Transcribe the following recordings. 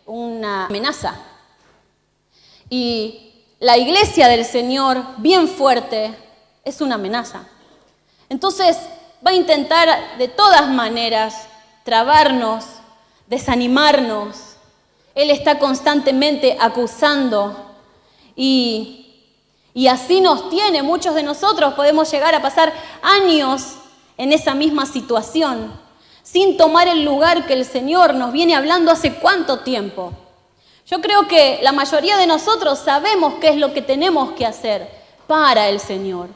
una amenaza. Y la iglesia del Señor, bien fuerte, es una amenaza. Entonces va a intentar de todas maneras trabarnos, desanimarnos. Él está constantemente acusando y así nos tiene. Muchos de nosotros podemos llegar a pasar años en esa misma situación, sin tomar el lugar que el Señor nos viene hablando hace cuánto tiempo. Yo creo que la mayoría de nosotros sabemos qué es lo que tenemos que hacer para el Señor.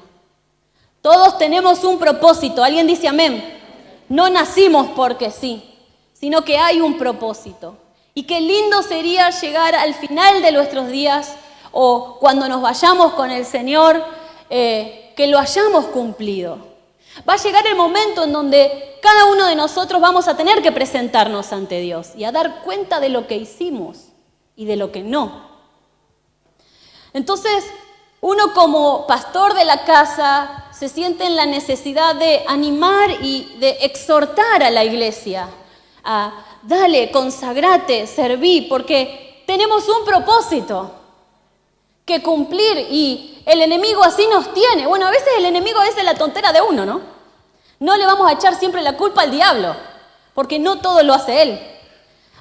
Todos tenemos un propósito. ¿Alguien dice amén? No nacimos porque sí, sino que hay un propósito. Y qué lindo sería llegar al final de nuestros días o cuando nos vayamos con el Señor, que lo hayamos cumplido. Va a llegar el momento en donde cada uno de nosotros vamos a tener que presentarnos ante Dios y a dar cuenta de lo que hicimos y de lo que no. Entonces, uno como pastor de la casa se siente en la necesidad de animar y de exhortar a la iglesia a dale, consagrate, serví, porque tenemos un propósito que cumplir y el enemigo así nos tiene. Bueno, a veces el enemigo es la tontera de uno, ¿no? No le vamos a echar siempre la culpa al diablo, porque no todo lo hace él.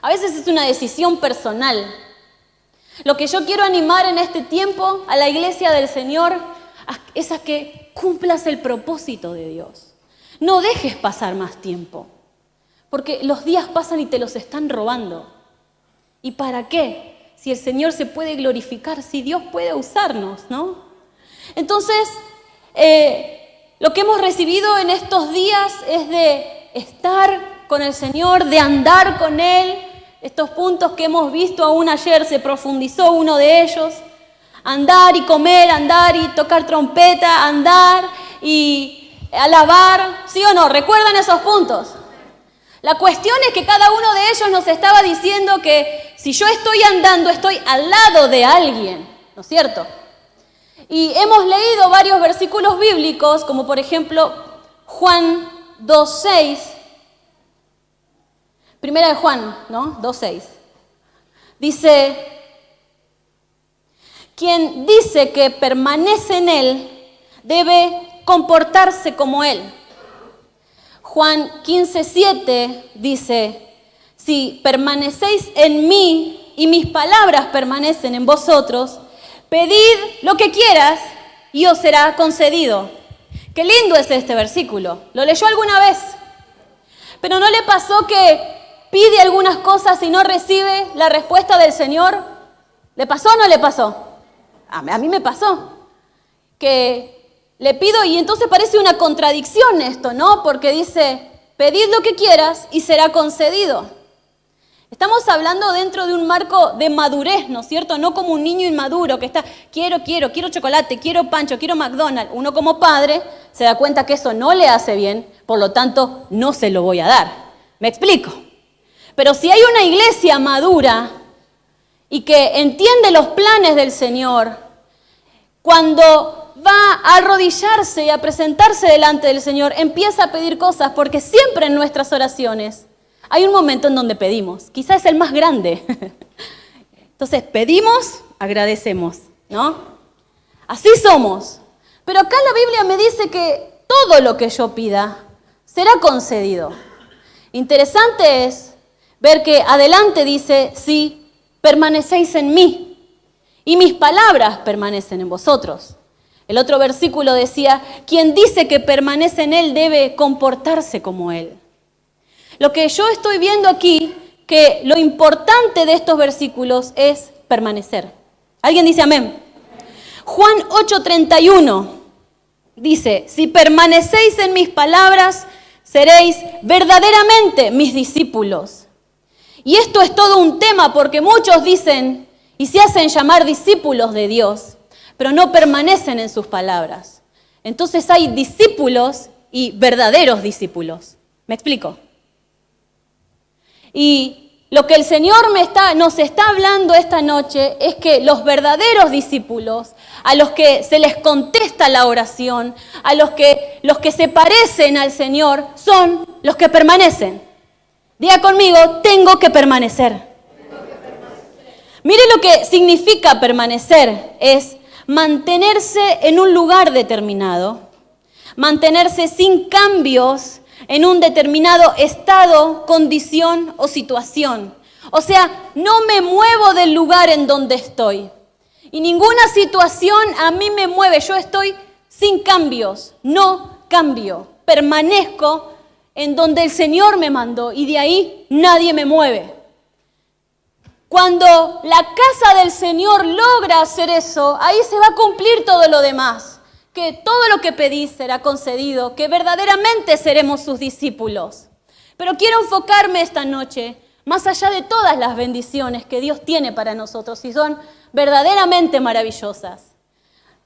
A veces es una decisión personal. Lo que yo quiero animar en este tiempo a la iglesia del Señor es a que cumplas el propósito de Dios. No dejes pasar más tiempo, porque los días pasan y te los están robando. ¿Y para qué? Si el Señor se puede glorificar, si Dios puede usarnos, ¿no? Entonces, lo que hemos recibido en estos días es de estar con el Señor, de andar con Él. Estos puntos que hemos visto aún ayer se profundizó uno de ellos. Andar y comer, andar y tocar trompeta, andar y alabar. ¿Sí o no? ¿Recuerdan esos puntos? La cuestión es que cada uno de ellos nos estaba diciendo que si yo estoy andando, estoy al lado de alguien, ¿no es cierto? Y hemos leído varios versículos bíblicos, como por ejemplo Juan 2:6. Primera de Juan, ¿no? 2:6. Dice, quien dice que permanece en Él debe comportarse como Él. Juan 15:7 dice, si permanecéis en mí y mis palabras permanecen en vosotros, pedid lo que quieras y os será concedido. Qué lindo es este versículo. ¿Lo leyó alguna vez? Pero ¿no le pasó que pide algunas cosas y no recibe la respuesta del Señor? ¿Le pasó o no le pasó? A mí me pasó. Que le pido y entonces parece una contradicción esto, ¿no? Porque dice, pedid lo que quieras y será concedido. Estamos hablando dentro de un marco de madurez, ¿no es cierto? No como un niño inmaduro que está, quiero chocolate, quiero pancho, quiero McDonald's. Uno como padre se da cuenta que eso no le hace bien, por lo tanto no se lo voy a dar. ¿Me explico? Pero si hay una iglesia madura y que entiende los planes del Señor, cuando va a arrodillarse y a presentarse delante del Señor, empieza a pedir cosas, porque siempre en nuestras oraciones hay un momento en donde pedimos, quizás es el más grande. Entonces pedimos, agradecemos, ¿no? Así somos. Pero acá la Biblia me dice que todo lo que yo pida será concedido. Interesante es ver que adelante dice, si permanecéis en mí y mis palabras permanecen en vosotros. El otro versículo decía, quien dice que permanece en Él debe comportarse como Él. Lo que yo estoy viendo aquí, que lo importante de estos versículos es permanecer. ¿Alguien dice amén? Juan 8:31 dice, si permanecéis en mis palabras, seréis verdaderamente mis discípulos. Y esto es todo un tema porque muchos dicen y se hacen llamar discípulos de Dios, pero no permanecen en sus palabras. Entonces hay discípulos y verdaderos discípulos. ¿Me explico? Y lo que el Señor nos está hablando esta noche es que los verdaderos discípulos, a los que se les contesta la oración, a los que se parecen al Señor, son los que permanecen. Diga conmigo, tengo que permanecer. Mire lo que significa permanecer, es mantenerse en un lugar determinado, mantenerse sin cambios en un determinado estado, condición o situación. O sea, no me muevo del lugar en donde estoy. Y ninguna situación a mí me mueve. Yo estoy sin cambios, no cambio. Permanezco en donde el Señor me mandó y de ahí nadie me mueve. Cuando la casa del Señor logra hacer eso, ahí se va a cumplir todo lo demás. Que todo lo que pedís será concedido, que verdaderamente seremos sus discípulos. Pero quiero enfocarme esta noche, más allá de todas las bendiciones que Dios tiene para nosotros y son verdaderamente maravillosas,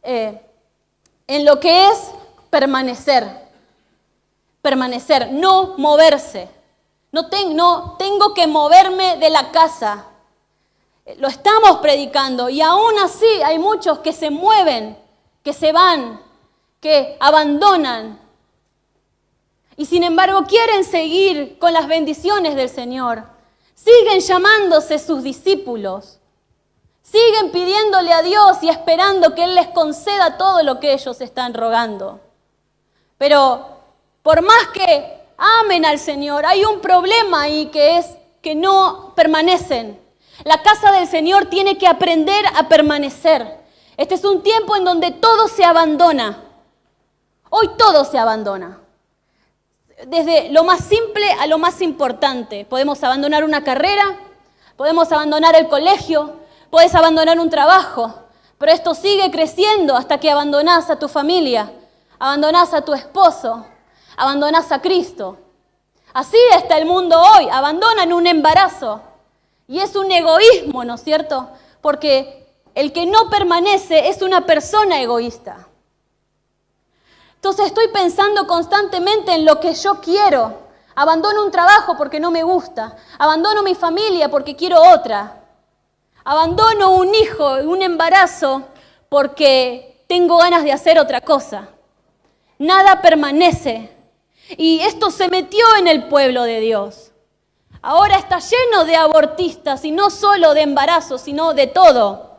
en lo que es permanecer, no moverse. No tengo que moverme de la casa. Lo estamos predicando y aún así hay muchos que se mueven, que se van, que abandonan. Y sin embargo quieren seguir con las bendiciones del Señor. Siguen llamándose sus discípulos. Siguen pidiéndole a Dios y esperando que Él les conceda todo lo que ellos están rogando. Pero por más que amen al Señor, hay un problema ahí que es que no permanecen. La casa del Señor tiene que aprender a permanecer. Este es un tiempo en donde todo se abandona. Hoy todo se abandona. Desde lo más simple a lo más importante. Podemos abandonar una carrera, podemos abandonar el colegio, puedes abandonar un trabajo, pero esto sigue creciendo hasta que abandonás a tu familia, abandonás a tu esposo, abandonás a Cristo. Así está el mundo hoy, abandonan un embarazo. Y es un egoísmo, ¿no es cierto? Porque el que no permanece es una persona egoísta. Entonces estoy pensando constantemente en lo que yo quiero. Abandono un trabajo porque no me gusta. Abandono mi familia porque quiero otra. Abandono un hijo, un embarazo porque tengo ganas de hacer otra cosa. Nada permanece. Y esto se metió en el pueblo de Dios. Ahora está lleno de abortistas y no solo de embarazos, sino de todo.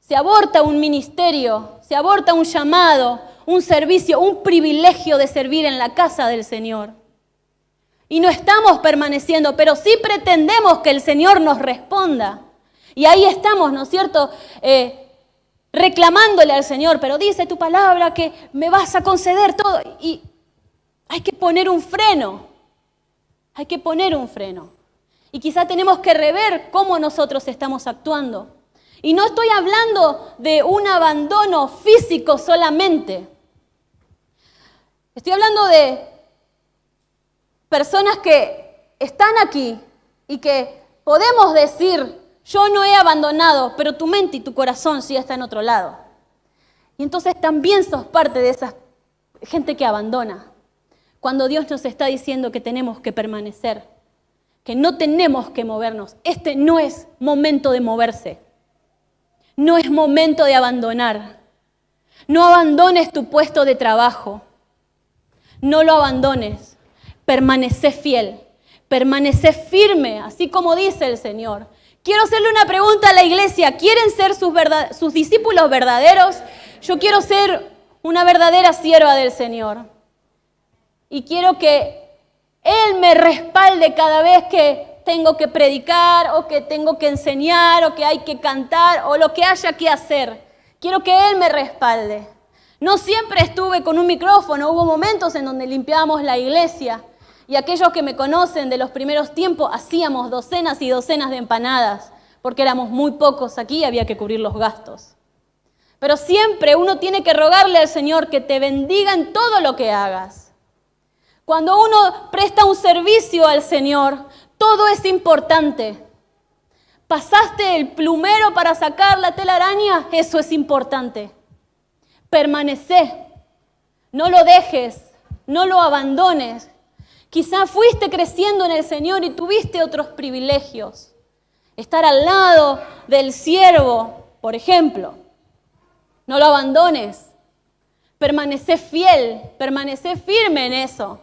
Se aborta un ministerio, se aborta un llamado, un servicio, un privilegio de servir en la casa del Señor. Y no estamos permaneciendo, pero sí pretendemos que el Señor nos responda. Y ahí estamos, ¿no es cierto?, reclamándole al Señor, pero dice tu palabra que me vas a conceder todo. Y hay que poner un freno. Hay que poner un freno. Y quizá tenemos que rever cómo nosotros estamos actuando. Y no estoy hablando de un abandono físico solamente. Estoy hablando de personas que están aquí y que podemos decir, yo no he abandonado, pero tu mente y tu corazón sí está en otro lado. Y entonces también sos parte de esa gente que abandona. Cuando Dios nos está diciendo que tenemos que permanecer, que no tenemos que movernos. Este no es momento de moverse. No es momento de abandonar. No abandones tu puesto de trabajo. No lo abandones. Permanece fiel. Permanece firme, así como dice el Señor. Quiero hacerle una pregunta a la iglesia. ¿Quieren ser sus discípulos verdaderos? Yo quiero ser una verdadera sierva del Señor. Y quiero que Él me respalde cada vez que tengo que predicar o que tengo que enseñar o que hay que cantar o lo que haya que hacer. Quiero que Él me respalde. No siempre estuve con un micrófono, hubo momentos en donde limpiábamos la iglesia y aquellos que me conocen de los primeros tiempos hacíamos docenas y docenas de empanadas porque éramos muy pocos aquí y había que cubrir los gastos. Pero siempre uno tiene que rogarle al Señor que te bendiga en todo lo que hagas. Cuando uno presta un servicio al Señor, todo es importante. ¿Pasaste el plumero para sacar la telaraña? Eso es importante. Permanece. No lo dejes, no lo abandones. Quizá fuiste creciendo en el Señor y tuviste otros privilegios. Estar al lado del siervo, por ejemplo. No lo abandones. Permanece fiel, permanece firme en eso.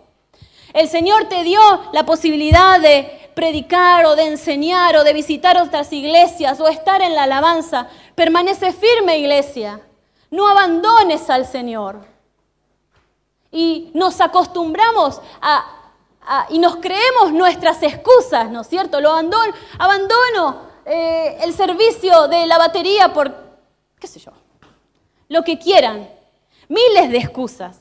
El Señor te dio la posibilidad de predicar o de enseñar o de visitar otras iglesias o estar en la alabanza. Permanece firme, iglesia. No abandones al Señor. Y nos acostumbramos y nos creemos nuestras excusas, ¿no es cierto? Abandono el servicio de la batería por, qué sé yo, lo que quieran. Miles de excusas.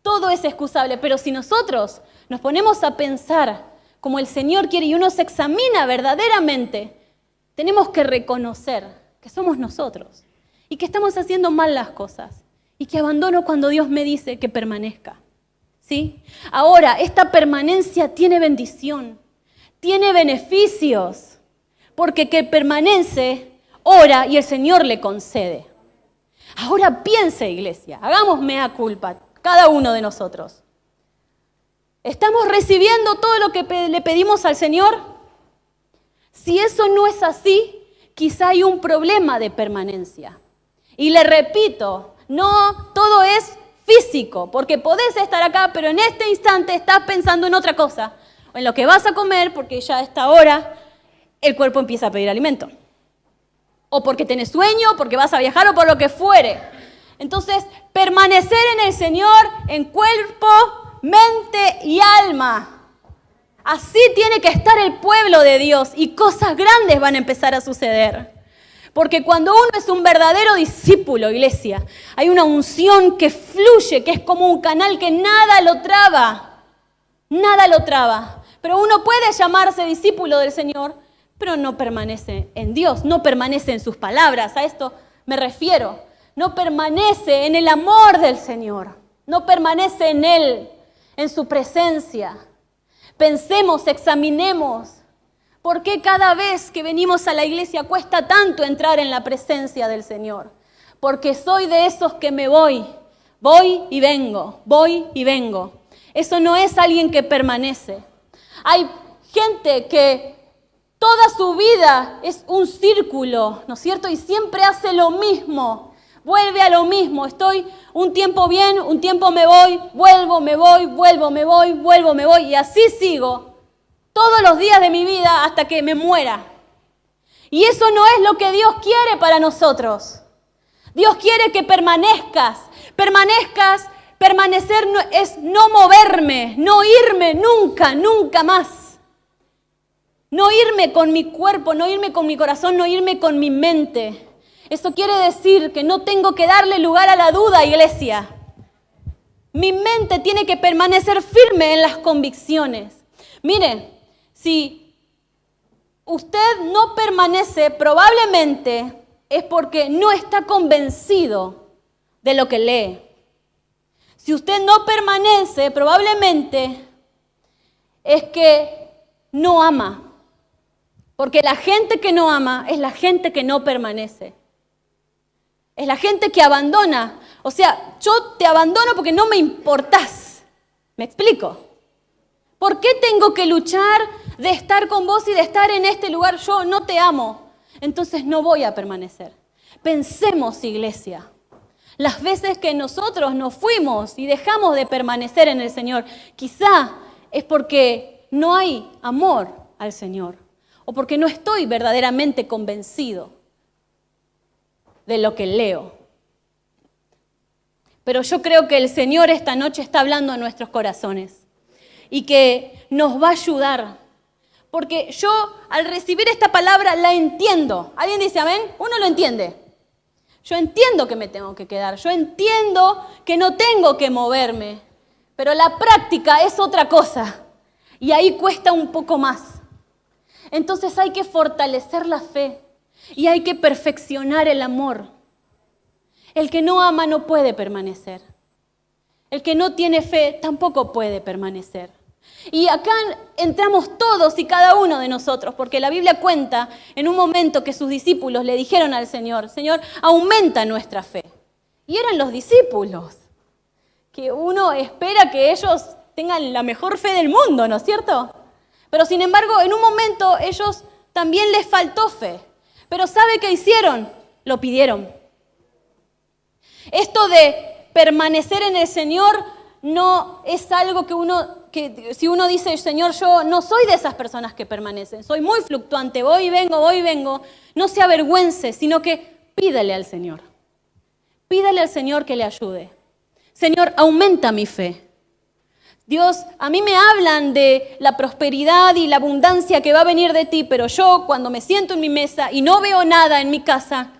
Todo es excusable, pero si nosotros nos ponemos a pensar como el Señor quiere y uno se examina verdaderamente, tenemos que reconocer que somos nosotros y que estamos haciendo mal las cosas y que abandono cuando Dios me dice que permanezca. ¿Sí? Ahora, esta permanencia tiene bendición, tiene beneficios, porque que permanece, ora y el Señor le concede. Ahora piense, iglesia, hagamos mea culpa, cada uno de nosotros. ¿Estamos recibiendo todo lo que le pedimos al Señor? Si eso no es así, quizá hay un problema de permanencia. Y le repito, no todo es físico, porque podés estar acá, pero en este instante estás pensando en otra cosa, o en lo que vas a comer, porque ya a esta hora el cuerpo empieza a pedir alimento. O porque tenés sueño, porque vas a viajar, o por lo que fuere. Entonces, permanecer en el Señor en cuerpo, mente y alma. Así tiene que estar el pueblo de Dios y cosas grandes van a empezar a suceder. Porque cuando uno es un verdadero discípulo, iglesia, hay una unción que fluye, que es como un canal que nada lo traba. Nada lo traba. Pero uno puede llamarse discípulo del Señor, pero no permanece en Dios, no permanece en sus palabras. A esto me refiero. No permanece en el amor del Señor. No permanece en Él, en su presencia. Pensemos, examinemos. ¿Por qué cada vez que venimos a la iglesia cuesta tanto entrar en la presencia del Señor? Porque soy de esos que me voy y vengo, voy y vengo. Eso no es alguien que permanece. Hay gente que toda su vida es un círculo, ¿no es cierto? Y siempre hace lo mismo, vuelve a lo mismo. Estoy un tiempo bien, un tiempo me voy, vuelvo, me voy, vuelvo, me voy, vuelvo, me voy. Y así sigo todos los días de mi vida hasta que me muera. Y eso no es lo que Dios quiere para nosotros. Dios quiere que permanezcas. Permanecer es no moverme, no irme nunca, nunca más. No irme con mi cuerpo, no irme con mi corazón, no irme con mi mente. Eso quiere decir que no tengo que darle lugar a la duda, iglesia. Mi mente tiene que permanecer firme en las convicciones. Mire, si usted no permanece, probablemente es porque no está convencido de lo que lee. Si usted no permanece, probablemente es que no ama. Porque la gente que no ama es la gente que no permanece. Es la gente que abandona. O sea, yo te abandono porque no me importás. ¿Me explico? ¿Por qué tengo que luchar de estar con vos y de estar en este lugar? Yo no te amo. Entonces no voy a permanecer. Pensemos, iglesia. Las veces que nosotros nos fuimos y dejamos de permanecer en el Señor, quizá es porque no hay amor al Señor o porque no estoy verdaderamente convencido de lo que leo. Pero yo creo que el Señor esta noche está hablando a nuestros corazones y que nos va a ayudar. Porque yo al recibir esta palabra la entiendo. ¿Alguien dice amén? Uno lo entiende. Yo entiendo que me tengo que quedar, yo entiendo que no tengo que moverme, pero la práctica es otra cosa y ahí cuesta un poco más. Entonces hay que fortalecer la fe y hay que perfeccionar el amor. El que no ama no puede permanecer. El que no tiene fe tampoco puede permanecer. Y acá entramos todos y cada uno de nosotros, porque la Biblia cuenta en un momento que sus discípulos le dijeron al Señor, Señor, aumenta nuestra fe. Y eran los discípulos, que uno espera que ellos tengan la mejor fe del mundo, ¿no es cierto? Pero sin embargo, en un momento ellos también les faltó fe. Pero ¿sabe qué hicieron? Lo pidieron. Esto de permanecer en el Señor no es algo que que si uno dice, Señor, yo no soy de esas personas que permanecen, soy muy fluctuante, voy y vengo, no se avergüence, sino que pídale al Señor. Pídale al Señor que le ayude. Señor, aumenta mi fe. Dios, a mí me hablan de la prosperidad y la abundancia que va a venir de ti, pero yo cuando me siento en mi mesa y no veo nada en mi casa,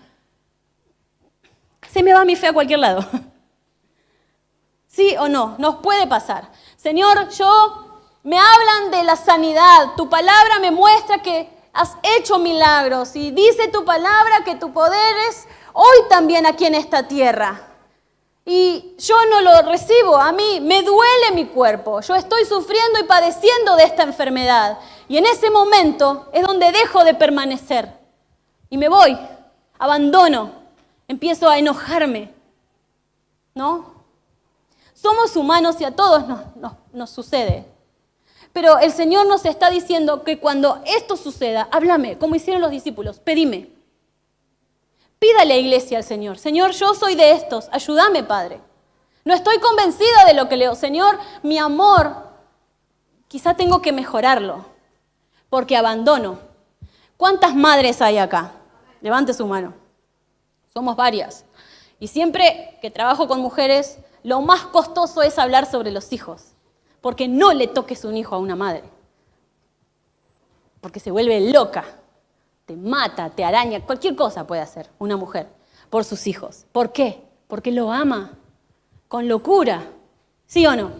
se me va mi fe a cualquier lado. ¿Sí o no? Nos puede pasar. Señor, me hablan de la sanidad. Tu palabra me muestra que has hecho milagros y dice tu palabra que tu poder es hoy también aquí en esta tierra. Y yo no lo recibo, a mí me duele mi cuerpo, yo estoy sufriendo y padeciendo de esta enfermedad. Y en ese momento es donde dejo de permanecer. Y me voy, abandono, empiezo a enojarme. ¿No? Somos humanos y a todos nos sucede. Pero el Señor nos está diciendo que cuando esto suceda, háblame, como hicieron los discípulos, pedime. Pídale a iglesia al Señor. Señor, yo soy de estos, ayúdame, Padre. No estoy convencida de lo que leo. Señor, mi amor, quizá tengo que mejorarlo, porque abandono. ¿Cuántas madres hay acá? Levante su mano. Somos varias. Y siempre que trabajo con mujeres, lo más costoso es hablar sobre los hijos, porque no le toques un hijo a una madre, porque se vuelve loca. Te mata, te araña, cualquier cosa puede hacer una mujer por sus hijos. ¿Por qué? Porque lo ama con locura, ¿sí o no?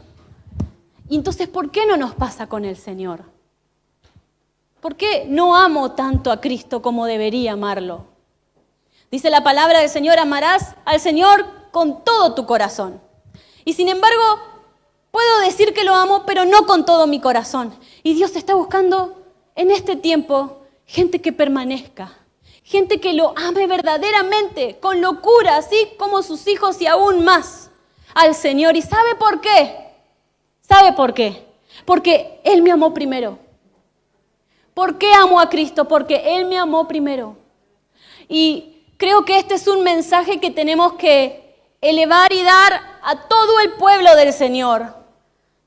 Y entonces, ¿por qué no nos pasa con el Señor? ¿Por qué no amo tanto a Cristo como debería amarlo? Dice la palabra del Señor, amarás al Señor con todo tu corazón. Y sin embargo, puedo decir que lo amo, pero no con todo mi corazón. Y Dios está buscando en este tiempo gente que permanezca, gente que lo ame verdaderamente, con locura, así como sus hijos y aún más al Señor. ¿Y sabe por qué? ¿Sabe por qué? Porque Él me amó primero. ¿Por qué amo a Cristo? Porque Él me amó primero. Y creo que este es un mensaje que tenemos que elevar y dar a todo el pueblo del Señor,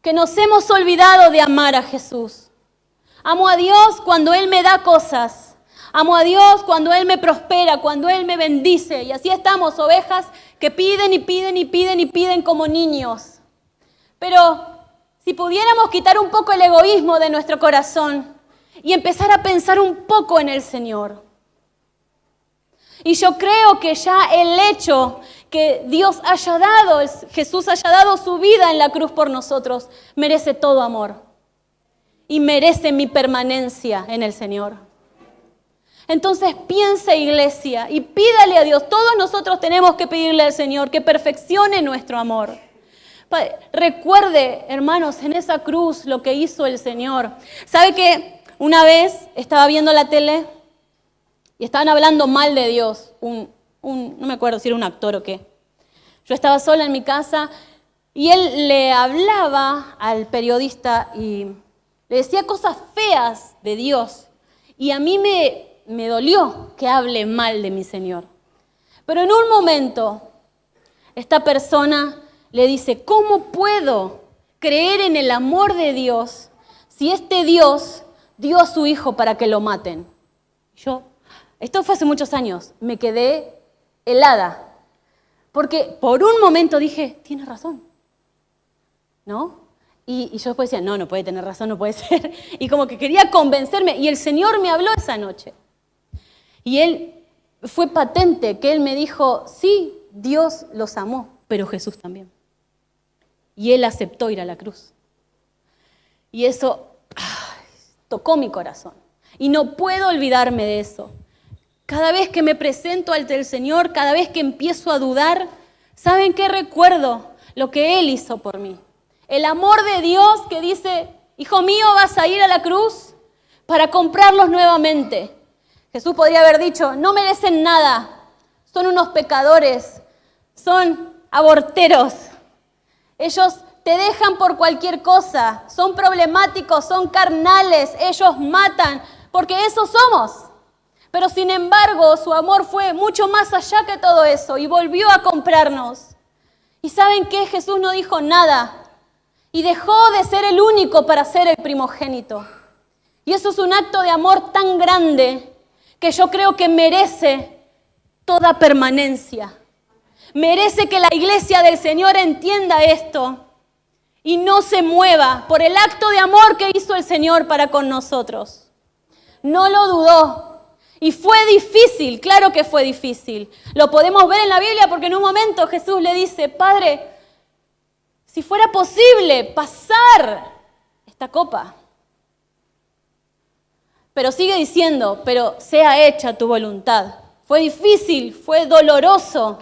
que nos hemos olvidado de amar a Jesús. Amo a Dios cuando Él me da cosas. Amo a Dios cuando Él me prospera, cuando Él me bendice. Y así estamos, ovejas que piden y piden y piden y piden como niños. Pero si pudiéramos quitar un poco el egoísmo de nuestro corazón y empezar a pensar un poco en el Señor. Y yo creo que ya el hecho que Dios haya dado, Jesús haya dado su vida en la cruz por nosotros, merece todo amor. Y merece mi permanencia en el Señor. Entonces piensa, iglesia, y pídale a Dios. Todos nosotros tenemos que pedirle al Señor que perfeccione nuestro amor. Recuerde, hermanos, en esa cruz lo que hizo el Señor. ¿Sabe que una vez estaba viendo la tele y estaban hablando mal de Dios? No me acuerdo si era un actor o qué. Yo estaba sola en mi casa y él le hablaba al periodista y le decía cosas feas de Dios. Y a mí me dolió que hable mal de mi Señor. Pero en un momento, esta persona le dice, ¿cómo puedo creer en el amor de Dios si este Dios dio a su hijo para que lo maten? Esto fue hace muchos años, me quedé helada. Porque por un momento dije, tiene razón, ¿no? Y yo después decía, no puede tener razón, no puede ser. Y como que quería convencerme. Y el Señor me habló esa noche. Y fue patente que Él me dijo, sí, Dios los amó, pero Jesús también. Y Él aceptó ir a la cruz. Y eso tocó mi corazón. Y no puedo olvidarme de eso. Cada vez que me presento ante el Señor, cada vez que empiezo a dudar, ¿saben qué recuerdo? Lo que Él hizo por mí. El amor de Dios que dice, hijo mío, vas a ir a la cruz para comprarlos nuevamente. Jesús podría haber dicho, no merecen nada, son unos pecadores, son aborteros. Ellos te dejan por cualquier cosa, son problemáticos, son carnales, ellos matan, porque eso somos. Pero sin embargo, su amor fue mucho más allá que todo eso y volvió a comprarnos. ¿Y saben qué? Jesús no dijo nada. y dejó de ser el único para ser el primogénito. Y eso es un acto de amor tan grande que yo creo que merece toda permanencia. Merece que la iglesia del Señor entienda esto y no se mueva por el acto de amor que hizo el Señor para con nosotros. No lo dudó. Y fue difícil, claro que fue difícil. Lo podemos ver en la Biblia porque en un momento Jesús le dice, Padre, si fuera posible pasar esta copa. Pero sigue diciendo, pero sea hecha tu voluntad. Fue difícil, fue doloroso.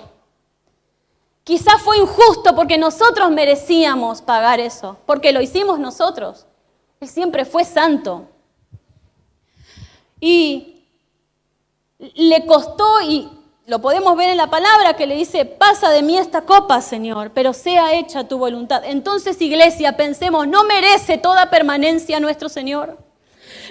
Quizás fue injusto porque nosotros merecíamos pagar eso, porque lo hicimos nosotros. Él siempre fue santo. Y le costó, y lo podemos ver en la palabra que le dice, pasa de mí esta copa, Señor, pero sea hecha tu voluntad. Entonces, iglesia, pensemos, ¿no merece toda permanencia nuestro Señor?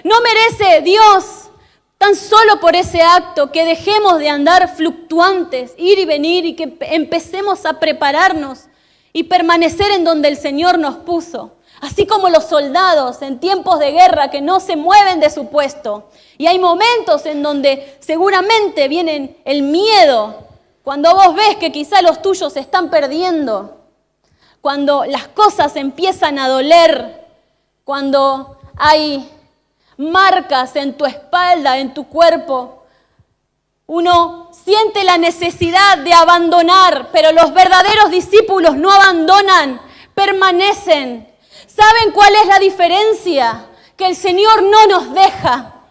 ¿No merece Dios tan solo por ese acto que dejemos de andar fluctuantes, ir y venir, y que empecemos a prepararnos y permanecer en donde el Señor nos puso? Así como los soldados en tiempos de guerra que no se mueven de su puesto. Y hay momentos en donde seguramente viene el miedo. Cuando vos ves que quizá los tuyos se están perdiendo. Cuando las cosas empiezan a doler. Cuando hay marcas en tu espalda, en tu cuerpo. Uno siente la necesidad de abandonar, pero los verdaderos discípulos no abandonan, permanecen. ¿Saben cuál es la diferencia? Que el Señor no nos deja,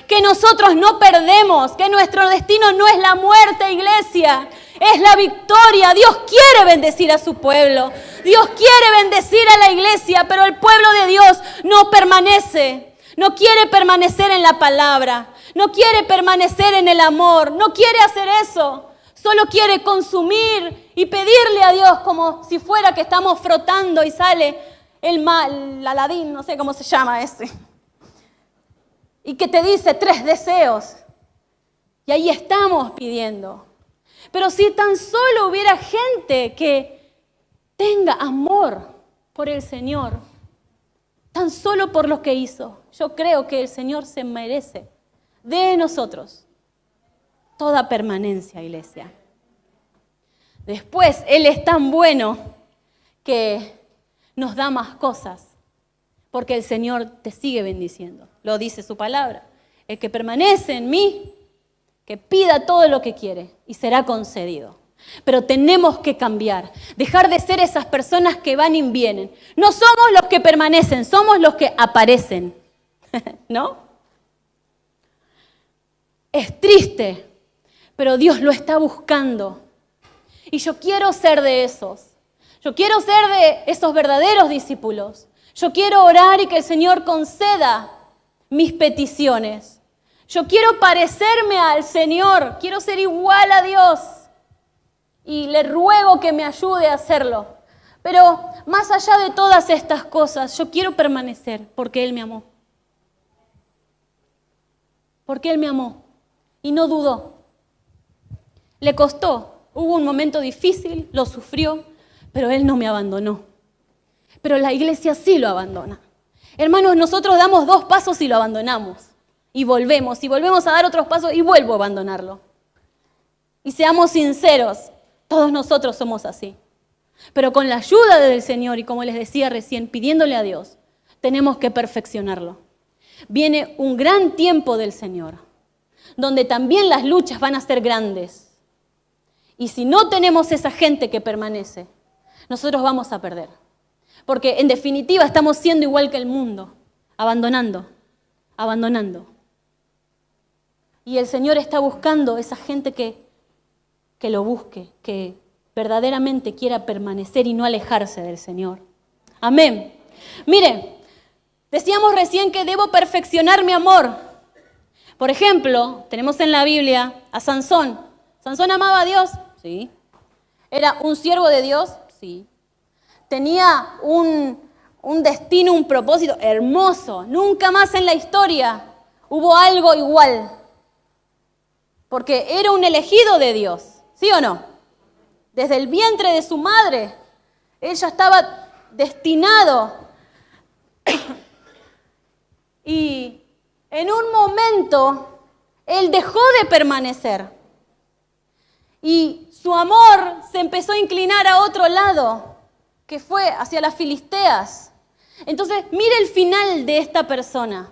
que nosotros no perdemos, que nuestro destino no es la muerte, iglesia, es la victoria. Dios quiere bendecir a su pueblo, Dios quiere bendecir a la iglesia, pero el pueblo de Dios no permanece, no quiere permanecer en la palabra, no quiere permanecer en el amor, no quiere hacer eso. Solo quiere consumir y pedirle a Dios como si fuera que estamos frotando y sale el Aladín, no sé cómo se llama ese. Y que te dice 3 deseos. Y ahí estamos pidiendo. Pero si tan solo hubiera gente que tenga amor por el Señor, tan solo por lo que hizo, yo creo que el Señor se merece de nosotros toda permanencia, iglesia. Después, Él es tan bueno que nos da más cosas, porque el Señor te sigue bendiciendo. Lo dice su palabra. El que permanece en mí, que pida todo lo que quiere y será concedido. Pero tenemos que cambiar, dejar de ser esas personas que van y vienen. No somos los que permanecen, somos los que aparecen. ¿No? Es triste, pero Dios lo está buscando. Y yo quiero ser de esos. Yo quiero ser de esos verdaderos discípulos. Yo quiero orar y que el Señor conceda mis peticiones. Yo quiero parecerme al Señor. Quiero ser igual a Dios. Y le ruego que me ayude a hacerlo. Pero más allá de todas estas cosas, yo quiero permanecer porque Él me amó. Porque Él me amó y no dudó. Le costó. Hubo un momento difícil, lo sufrió, pero Él no me abandonó. Pero la iglesia sí lo abandona. Hermanos, nosotros damos 2 pasos y lo abandonamos. Y volvemos a dar otros pasos y vuelvo a abandonarlo. Y seamos sinceros, todos nosotros somos así. Pero con la ayuda del Señor, y como les decía recién, pidiéndole a Dios, tenemos que perfeccionarlo. Viene un gran tiempo del Señor, donde también las luchas van a ser grandes. Y si no tenemos esa gente que permanece, nosotros vamos a perder. Porque en definitiva estamos siendo igual que el mundo, abandonando. Y el Señor está buscando esa gente que lo busque, que verdaderamente quiera permanecer y no alejarse del Señor. Amén. Mire, decíamos recién que debo perfeccionar mi amor. Por ejemplo, tenemos en la Biblia a Sansón. ¿Sansón amaba a Dios? Sí. ¿Era un siervo de Dios? Sí. Tenía un destino, un propósito hermoso. Nunca más en la historia hubo algo igual. Porque era un elegido de Dios. ¿Sí o no? Desde el vientre de su madre, él ya estaba destinado. Y en un momento, él dejó de permanecer. Y su amor se empezó a inclinar a otro lado, que fue hacia las filisteas. Entonces, mire el final de esta persona.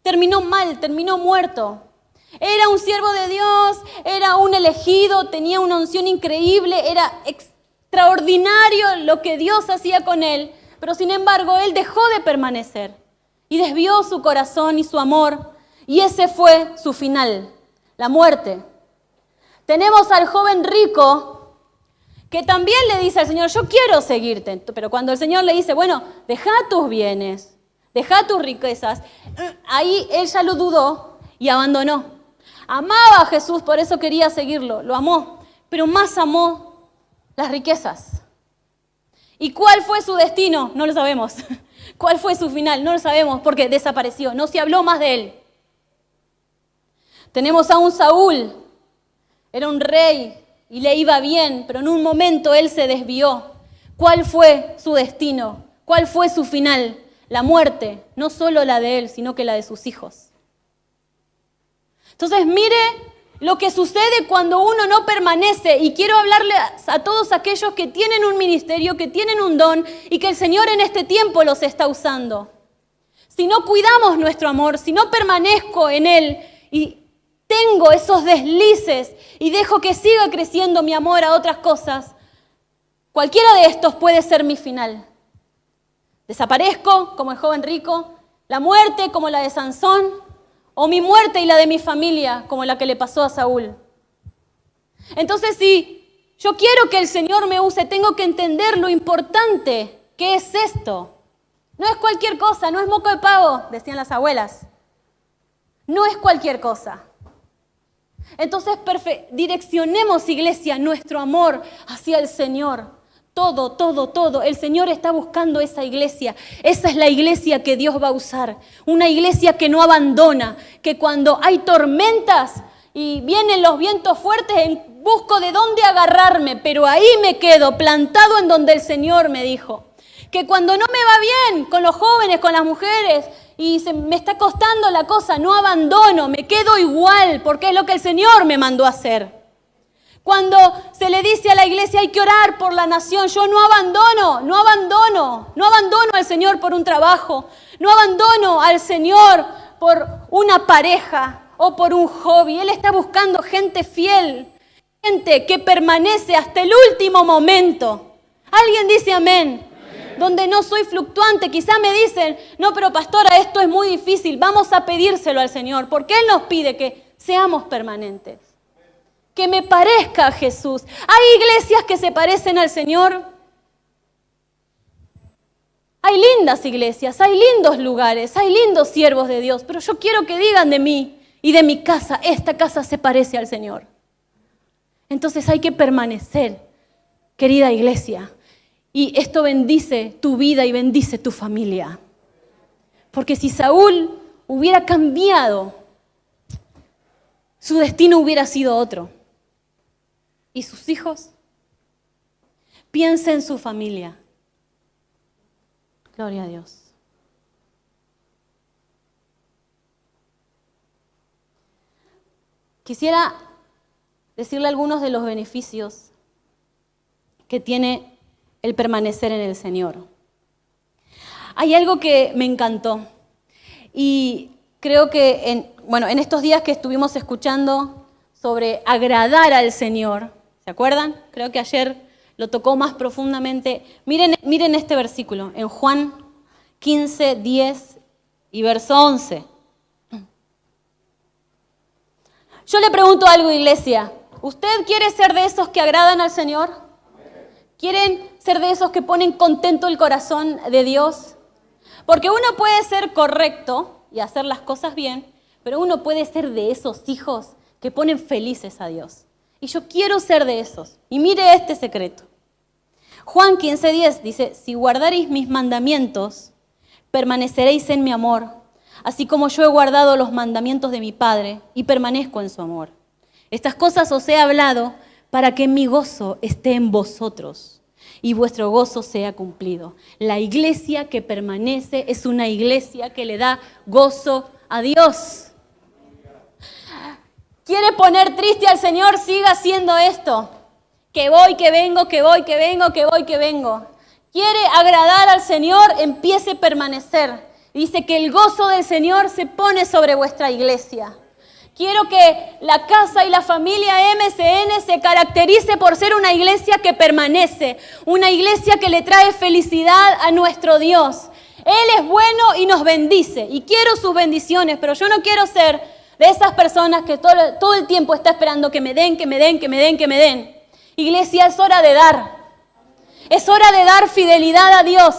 Terminó mal, terminó muerto. Era un siervo de Dios, era un elegido, tenía una unción increíble, era extraordinario lo que Dios hacía con él, pero sin embargo él dejó de permanecer y desvió su corazón y su amor, y ese fue su final, la muerte. Tenemos al joven rico que también le dice al Señor, yo quiero seguirte, pero cuando el Señor le dice, bueno, deja tus bienes, deja tus riquezas, ahí él ya lo dudó y abandonó. Amaba a Jesús, por eso quería seguirlo, lo amó, pero más amó las riquezas. ¿Y cuál fue su destino? No lo sabemos. ¿Cuál fue su final? No lo sabemos porque desapareció, no se habló más de él. Tenemos a un Saúl, era un rey y le iba bien, pero en un momento él se desvió. ¿Cuál fue su destino? ¿Cuál fue su final? La muerte, no solo la de él, sino que la de sus hijos. Entonces mire lo que sucede cuando uno no permanece, y quiero hablarle a todos aquellos que tienen un ministerio, que tienen un don y que el Señor en este tiempo los está usando. Si no cuidamos nuestro amor, si no permanezco en él y tengo esos deslices y dejo que siga creciendo mi amor a otras cosas, cualquiera de estos puede ser mi final. Desaparezco como el joven rico, la muerte como la de Sansón, o mi muerte y la de mi familia como la que le pasó a Saúl. Entonces, si yo quiero que el Señor me use, tengo que entender lo importante que es esto. No es cualquier cosa, no es moco de pavo, decían las abuelas. No es cualquier cosa. Entonces, direccionemos, iglesia, nuestro amor hacia el Señor. Todo. El Señor está buscando esa iglesia. Esa es la iglesia que Dios va a usar. Una iglesia que no abandona, que cuando hay tormentas y vienen los vientos fuertes, busco de dónde agarrarme, pero ahí me quedo plantado en donde el Señor me dijo. Que cuando no me va bien con los jóvenes, con las mujeres, y me está costando la cosa, no abandono, me quedo igual, porque es lo que el Señor me mandó a hacer. Cuando se le dice a la iglesia hay que orar por la nación, yo no abandono al Señor por un trabajo, no abandono al Señor por una pareja o por un hobby. Él está buscando gente fiel, gente que permanece hasta el último momento. ¿Alguien dice amén? Donde no soy fluctuante, quizá me dicen, no, pero pastora, esto es muy difícil, vamos a pedírselo al Señor, porque Él nos pide que seamos permanentes. Que me parezca a Jesús. Hay iglesias que se parecen al Señor. Hay lindas iglesias, hay lindos lugares, hay lindos siervos de Dios, pero yo quiero que digan de mí y de mi casa, esta casa se parece al Señor. Entonces hay que permanecer, querida iglesia, y esto bendice tu vida y bendice tu familia. Porque si Saúl hubiera cambiado, su destino hubiera sido otro. ¿Y sus hijos? Piensa en su familia. Gloria a Dios. Quisiera decirle algunos de los beneficios que tiene el permanecer en el Señor. Hay algo que me encantó y creo que en estos días que estuvimos escuchando sobre agradar al Señor, ¿se acuerdan? Creo que ayer lo tocó más profundamente. Miren este versículo, en Juan 15, 10 y verso 11. Yo le pregunto algo, iglesia. ¿Usted quiere ser de esos que agradan al Señor? ¿Quieren ser de esos que ponen contento el corazón de Dios? Porque uno puede ser correcto y hacer las cosas bien, pero uno puede ser de esos hijos que ponen felices a Dios. Y yo quiero ser de esos. Y mire este secreto. Juan 15:10 dice, si guardaréis mis mandamientos, permaneceréis en mi amor, así como yo he guardado los mandamientos de mi Padre y permanezco en su amor. Estas cosas os he hablado para que mi gozo esté en vosotros y vuestro gozo sea cumplido. La iglesia que permanece es una iglesia que le da gozo a Dios. ¿Quiere poner triste al Señor? Siga haciendo esto. Que voy, que vengo, que voy, que vengo, que voy, que vengo. ¿Quiere agradar al Señor? Empiece a permanecer. Dice que el gozo del Señor se pone sobre vuestra iglesia. Quiero que la casa y la familia MCN se caracterice por ser una iglesia que permanece, una iglesia que le trae felicidad a nuestro Dios. Él es bueno y nos bendice y quiero sus bendiciones, pero yo no quiero ser de esas personas que todo el tiempo está esperando que me den, que me den, que me den, que me den. Iglesia, es hora de dar. Es hora de dar fidelidad a Dios.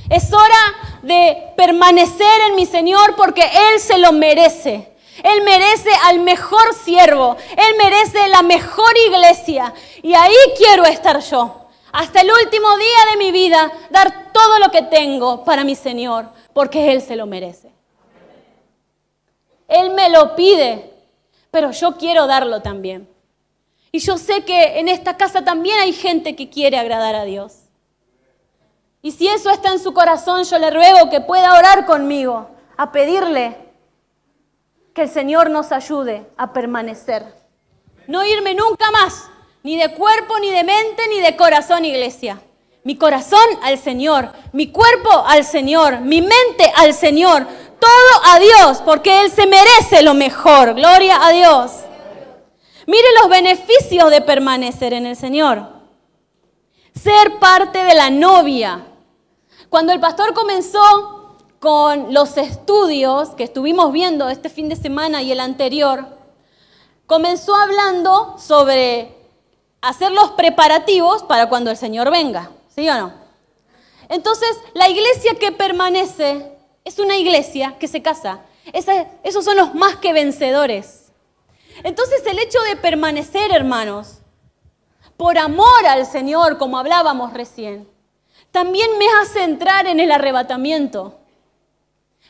Es hora de permanecer en mi Señor porque Él se lo merece. Él merece al mejor siervo. Él merece la mejor iglesia. Y ahí quiero estar yo. Hasta el último día de mi vida, dar todo lo que tengo para mi Señor, porque Él se lo merece. Él me lo pide, pero yo quiero darlo también. Y yo sé que en esta casa también hay gente que quiere agradar a Dios. Y si eso está en su corazón, yo le ruego que pueda orar conmigo, a pedirle que el Señor nos ayude a permanecer. No irme nunca más, ni de cuerpo, ni de mente, ni de corazón, iglesia. Mi corazón al Señor, mi cuerpo al Señor, mi mente al Señor. Todo a Dios, porque Él se merece lo mejor. Gloria a Dios. Mire los beneficios de permanecer en el Señor. Ser parte de la novia. Cuando el pastor comenzó con los estudios que estuvimos viendo este fin de semana y el anterior, comenzó hablando sobre hacer los preparativos para cuando el Señor venga. ¿Sí o no? Entonces, la iglesia que permanece es una iglesia que se casa. Esos son los más que vencedores. Entonces, el hecho de permanecer, hermanos, por amor al Señor, como hablábamos recién, también me hace entrar en el arrebatamiento.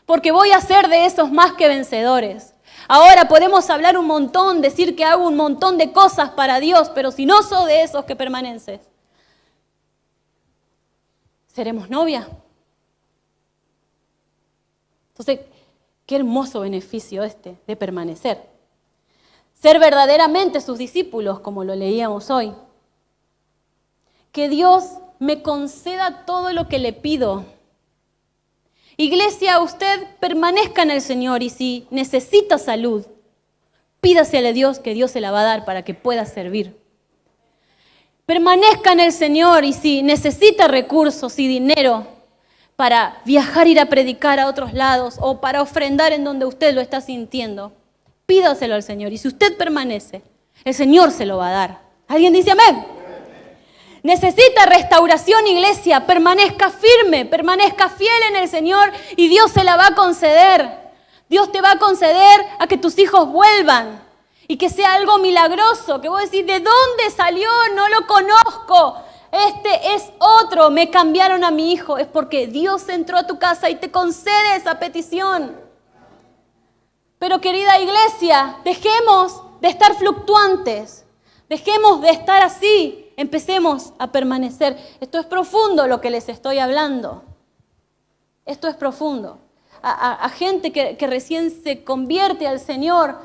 Porque voy a ser de esos más que vencedores. Ahora podemos hablar un montón, decir que hago un montón de cosas para Dios, pero si no soy de esos que permanecen, ¿seremos novia? Entonces, qué hermoso beneficio de permanecer. Ser verdaderamente sus discípulos, como lo leíamos hoy. Que Dios me conceda todo lo que le pido. Iglesia, usted permanezca en el Señor y si necesita salud, pídasele a Dios que Dios se la va a dar para que pueda servir. Permanezca en el Señor y si necesita recursos y dinero para viajar, ir a predicar a otros lados o para ofrendar en donde usted lo está sintiendo, pídaselo al Señor. Y si usted permanece, el Señor se lo va a dar. ¿Alguien dice amén? Necesita restauración, iglesia, permanezca firme, permanezca fiel en el Señor y Dios se la va a conceder. Dios te va a conceder a que tus hijos vuelvan y que sea algo milagroso, que vos decís, ¿de dónde salió? No lo conozco. Este es otro, me cambiaron a mi hijo. Es porque Dios entró a tu casa y te concede esa petición. Pero querida iglesia, dejemos de estar fluctuantes, dejemos de estar así, empecemos a permanecer. Esto es profundo lo que les estoy hablando. Esto es profundo. A gente que recién se convierte al Señor,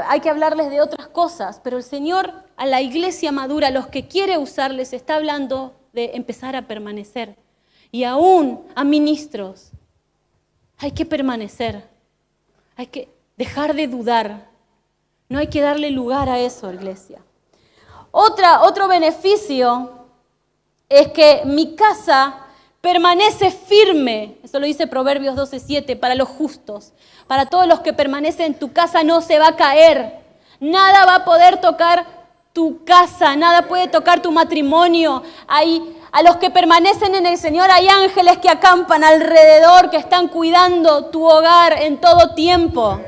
hay que hablarles de otras cosas, pero el Señor a la iglesia madura, a los que quiere usarles, está hablando de empezar a permanecer. Y aún a ministros, hay que permanecer, hay que dejar de dudar, no hay que darle lugar a eso, iglesia. Otro beneficio es que mi casa permanece firme, eso lo dice Proverbios 12:7, para los justos. Para todos los que permanecen en tu casa no se va a caer. Nada va a poder tocar tu casa, nada puede tocar tu matrimonio. A los que permanecen en el Señor hay ángeles que acampan alrededor, que están cuidando tu hogar en todo tiempo.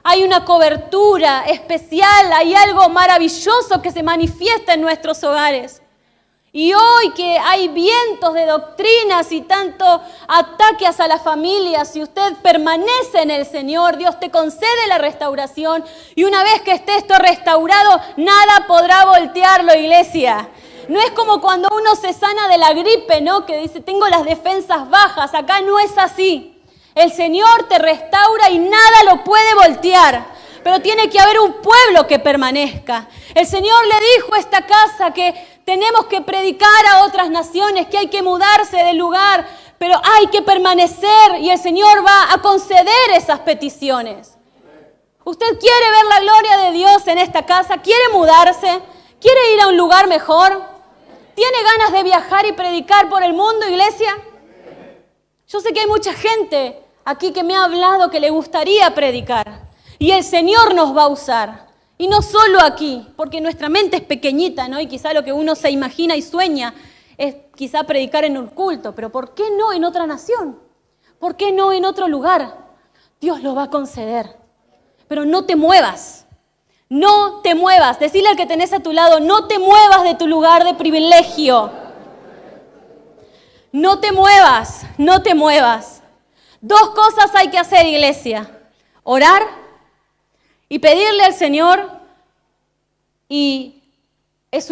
Hay una cobertura especial, hay algo maravilloso que se manifiesta en nuestros hogares. Y hoy que hay vientos de doctrinas y tanto ataques a la familia, si usted permanece en el Señor, Dios te concede la restauración. Y una vez que esté esto restaurado, nada podrá voltearlo, iglesia. No es como cuando uno se sana de la gripe, ¿no? Que dice, tengo las defensas bajas. Acá no es así. El Señor te restaura y nada lo puede voltear. Pero tiene que haber un pueblo que permanezca. El Señor le dijo a esta casa que tenemos que predicar a otras naciones, que hay que mudarse del lugar, pero hay que permanecer y el Señor va a conceder esas peticiones. ¿Usted quiere ver la gloria de Dios en esta casa? ¿Quiere mudarse? ¿Quiere ir a un lugar mejor? ¿Tiene ganas de viajar y predicar por el mundo, iglesia? Yo sé que hay mucha gente aquí que me ha hablado que le gustaría predicar. Y el Señor nos va a usar. Y no solo aquí, porque nuestra mente es pequeñita, ¿no? Y quizá lo que uno se imagina y sueña es quizá predicar en un culto. Pero ¿por qué no en otra nación? ¿Por qué no en otro lugar? Dios lo va a conceder. Pero no te muevas. No te muevas. Decile al que tenés a tu lado, no te muevas de tu lugar de privilegio. No te muevas, no te muevas. Dos cosas hay que hacer, iglesia. Orar y pedirle al Señor. Y es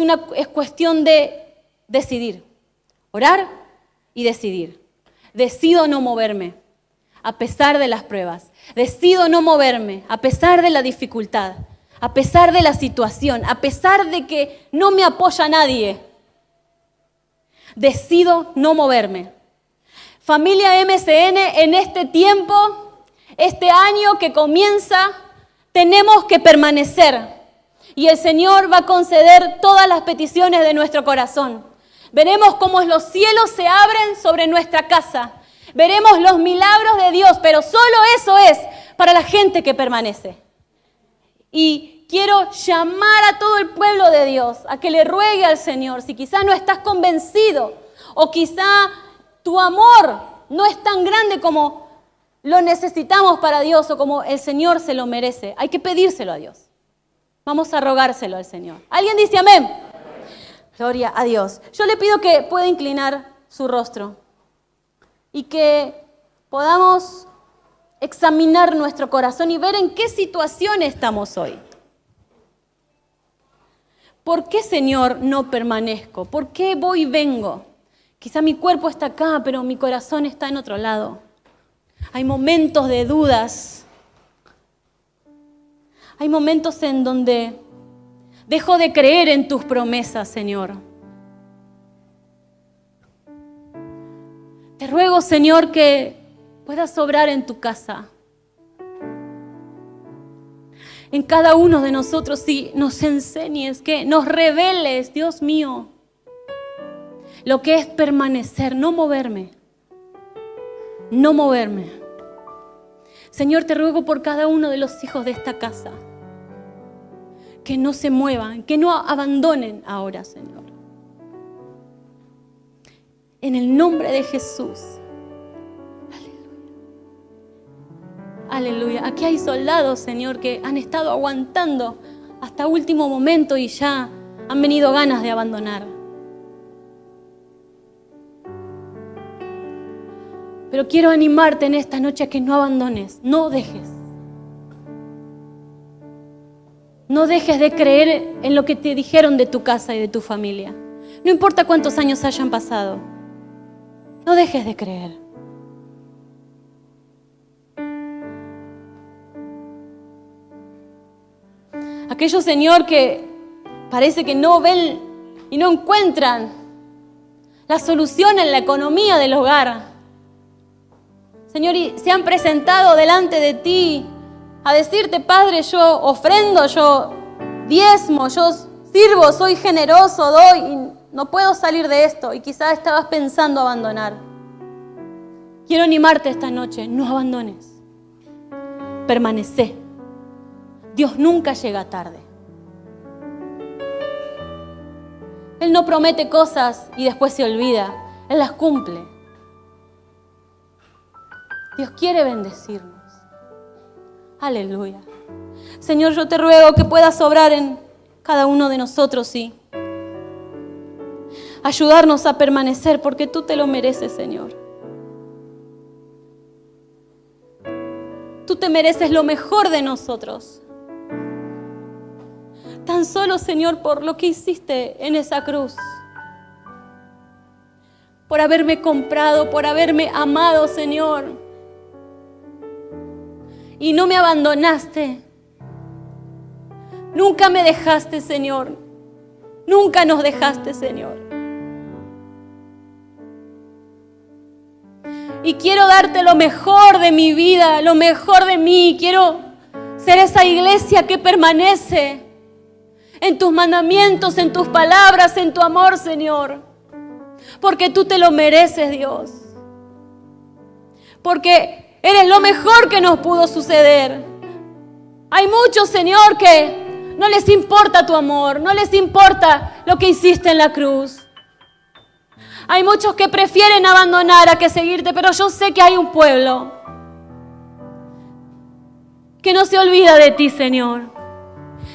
cuestión de decidir. Orar y decidir. Decido no moverme a pesar de las pruebas. Decido no moverme a pesar de la dificultad. A pesar de la situación, a pesar de que no me apoya nadie, decido no moverme. Familia MCN, en este tiempo, este año que comienza, tenemos que permanecer. Y el Señor va a conceder todas las peticiones de nuestro corazón. Veremos cómo los cielos se abren sobre nuestra casa. Veremos los milagros de Dios, pero solo eso es para la gente que permanece. Y quiero llamar a todo el pueblo de Dios a que le ruegue al Señor. Si quizás no estás convencido o quizá tu amor no es tan grande como lo necesitamos para Dios o como el Señor se lo merece, hay que pedírselo a Dios. Vamos a rogárselo al Señor. ¿Alguien dice amén? Gloria a Dios. Yo le pido que pueda inclinar su rostro y que podamos examinar nuestro corazón y ver en qué situación estamos hoy. ¿Por qué, Señor, no permanezco? ¿Por qué voy y vengo? Quizá mi cuerpo está acá, pero mi corazón está en otro lado. Hay momentos de dudas. Hay momentos en donde dejo de creer en tus promesas, Señor. Te ruego, Señor, que puedas obrar en tu casa. En cada uno de nosotros y nos enseñes, que nos reveles, Dios mío, lo que es permanecer, no moverme. No moverme. Señor, te ruego por cada uno de los hijos de esta casa, que no se muevan, que no abandonen ahora, Señor. En el nombre de Jesús. Aleluya. Aquí hay soldados, Señor, que han estado aguantando hasta último momento y ya han venido ganas de abandonar. Pero quiero animarte en esta noche a que no abandones, no dejes. No dejes de creer en lo que te dijeron de tu casa y de tu familia. No importa cuántos años hayan pasado. No dejes de creer. Aquellos, Señor, que parece que no ven y no encuentran la solución en la economía del hogar. Señor, y se han presentado delante de ti a decirte, Padre, yo ofrendo, yo diezmo, yo sirvo, soy generoso, doy y no puedo salir de esto. Y quizás estabas pensando abandonar. Quiero animarte esta noche, no abandones. Permanece. Dios nunca llega tarde. Él no promete cosas y después se olvida. Él las cumple. Dios quiere bendecirnos. Aleluya. Señor, yo te ruego que puedas obrar en cada uno de nosotros y ayudarnos a permanecer porque tú te lo mereces, Señor. Tú te mereces lo mejor de nosotros. Tan solo, Señor, por lo que hiciste en esa cruz. por haberme comprado, por haberme amado, Señor. Y no me abandonaste. Nunca me dejaste, Señor. Nunca nos dejaste, Señor. Y quiero darte lo mejor de mi vida, lo mejor de mí. Quiero ser esa iglesia que permanece en tus mandamientos, en tus palabras, en tu amor, Señor. Porque tú te lo mereces, Dios. Porque eres lo mejor que nos pudo suceder. Hay muchos, Señor, que no les importa tu amor, no les importa lo que hiciste en la cruz. Hay muchos que prefieren abandonar a que seguirte, pero yo sé que hay un pueblo que no se olvida de ti, Señor,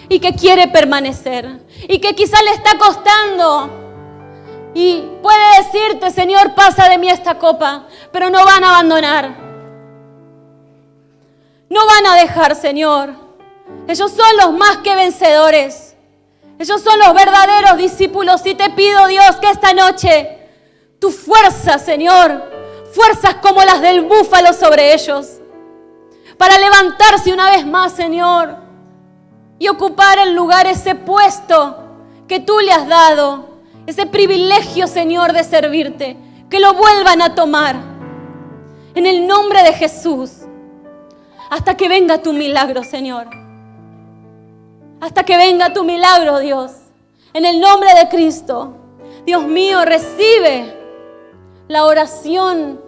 y que quiere permanecer, y que quizás le está costando, y puede decirte, Señor, pasa de mí esta copa, pero no van a abandonar. No van a dejar, Señor. Ellos son los más que vencedores. Ellos son los verdaderos discípulos, y te pido, Dios, que esta noche tu fuerza, Señor, fuerzas como las del búfalo sobre ellos, para levantarse una vez más, Señor, y ocupar el lugar, ese puesto que tú le has dado, ese privilegio, Señor, de servirte, que lo vuelvan a tomar, en el nombre de Jesús, hasta que venga tu milagro, Señor, hasta que venga tu milagro, Dios, en el nombre de Cristo. Dios mío, recibe la oración.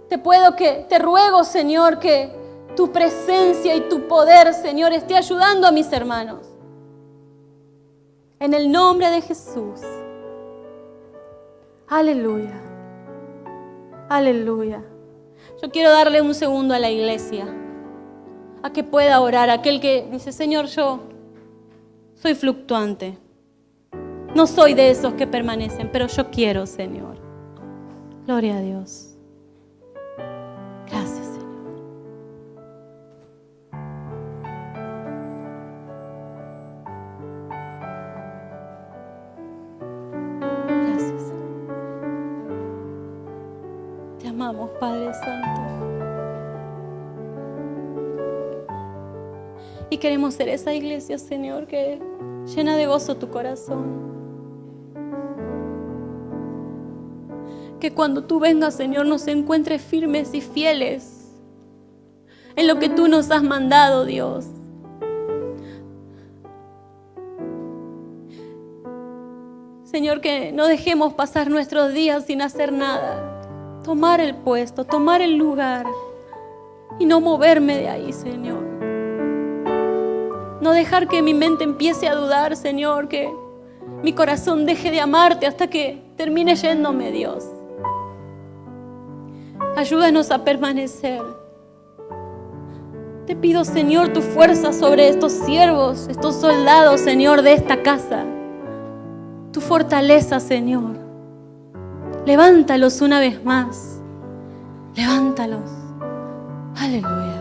Te ruego, Señor, que tu presencia y tu poder, Señor, esté ayudando a mis hermanos. En el nombre de Jesús. Aleluya. Aleluya. Yo quiero darle un segundo a la iglesia, a que pueda orar, aquel que dice, Señor, yo soy fluctuante. No soy de esos que permanecen, pero yo quiero, Señor. Gloria a Dios. Gracias, Señor. Gracias, Señor. Te amamos, Padre Santo. Y queremos ser esa iglesia, Señor, que llena de gozo tu corazón. Que cuando tú vengas, Señor, nos encuentres firmes y fieles en lo que tú nos has mandado, Dios. Señor, que no dejemos pasar nuestros días sin hacer nada. Tomar el puesto, tomar el lugar y no moverme de ahí, Señor. No dejar que mi mente empiece a dudar, Señor, que mi corazón deje de amarte hasta que termine yéndome, Dios. Ayúdanos a permanecer. Te pido, Señor, tu fuerza sobre estos siervos, estos soldados, Señor, de esta casa. Tu fortaleza, Señor. Levántalos una vez más. Levántalos. Aleluya.